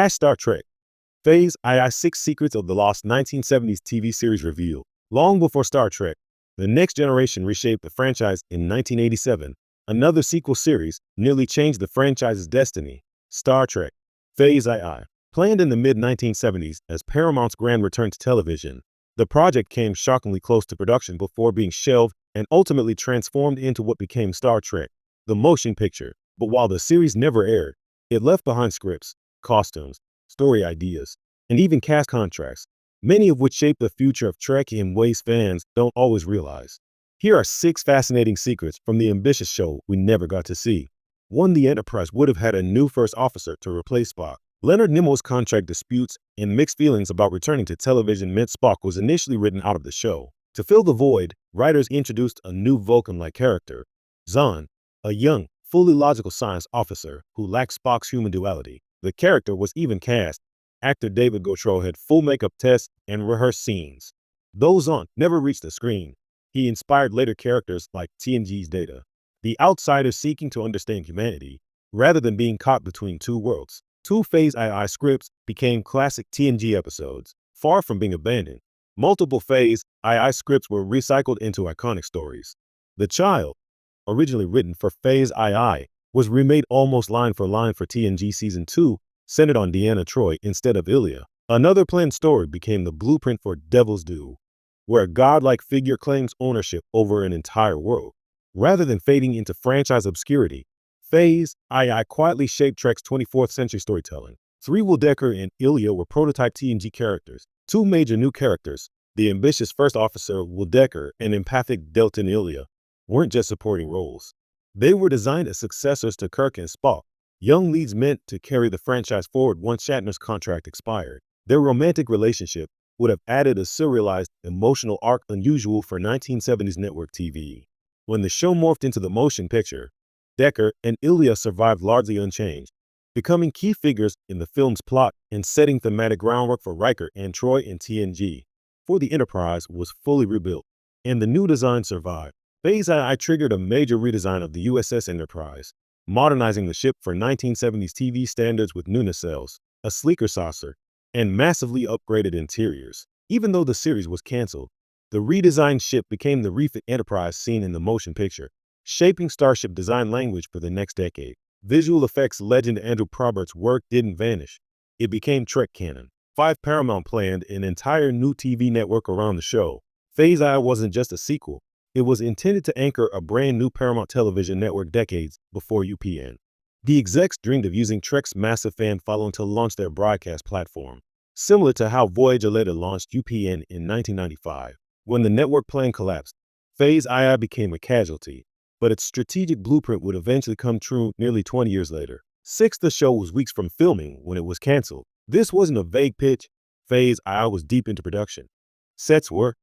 Star Trek. Phase II 6 Secrets of the Lost 1970s TV series revealed. Long before Star Trek, The Next Generation reshaped the franchise in 1987. Another sequel series nearly changed the franchise's destiny. Star Trek. Phase II. Planned in the mid-1970s as Paramount's grand return to television, the project came shockingly close to production before being shelved and ultimately transformed into what became Star Trek, the motion picture. But while the series never aired, it left behind scripts, costumes, story ideas, and even cast contracts, many of which shaped the future of Trek in ways fans don't always realize. Here are 6 fascinating secrets from the ambitious show we never got to see. 1. The Enterprise would have had a new first officer to replace Spock. Leonard Nimoy's contract disputes and mixed feelings about returning to television meant Spock was initially written out of the show. To fill the void, writers introduced a new Vulcan-like character, Zahn, a young, fully logical science officer who lacked Spock's human duality. The character was even cast. Actor David Gautreaux had full makeup tests and rehearsed scenes. Though Zahn never reached the screen, he inspired later characters like TNG's Data, the outsider seeking to understand humanity, rather than being caught between two worlds. 2 Phase II scripts became classic TNG episodes. Far from being abandoned, multiple Phase II scripts were recycled into iconic stories. The Child, originally written for Phase II, was remade almost line for line for TNG Season 2, centered on Deanna Troi instead of Ilya. Another planned story became the blueprint for Devil's Due, where a godlike figure claims ownership over an entire world. Rather than fading into franchise obscurity, Phase II quietly shaped Trek's 24th century storytelling. 3 Will Decker and Ilya were prototype TNG characters. 2 major new characters, the ambitious first officer Will Decker and empathic Delta Ilya, weren't just supporting roles. They were designed as successors to Kirk and Spock, young leads meant to carry the franchise forward once Shatner's contract expired. Their romantic relationship would have added a serialized, emotional arc unusual for 1970s network TV. When the show morphed into the motion picture, Decker and Ilya survived largely unchanged, becoming key figures in the film's plot and setting thematic groundwork for Riker and Troi in TNG. 4 The Enterprise was fully rebuilt, and the new design survived. Phase II triggered a major redesign of the USS Enterprise, modernizing the ship for 1970s TV standards with new nacelles, a sleeker saucer, and massively upgraded interiors. Even though the series was canceled, the redesigned ship became the refit Enterprise seen in the motion picture, shaping Starship design language for the next decade. Visual effects legend Andrew Probert's work didn't vanish. It became Trek canon. 5 Paramount planned an entire new TV network around the show. Phase I wasn't just a sequel. It was intended to anchor a brand new Paramount television network decades before UPN. The execs dreamed of using Trek's massive fan following to launch their broadcast platform, similar to how Voyager later launched UPN in 1995. When the network plan collapsed, Phase II became a casualty, but its strategic blueprint would eventually come true nearly 20 years later. 6 The show was weeks from filming when it was canceled. This wasn't a vague pitch. Phase I was deep into production. Sets were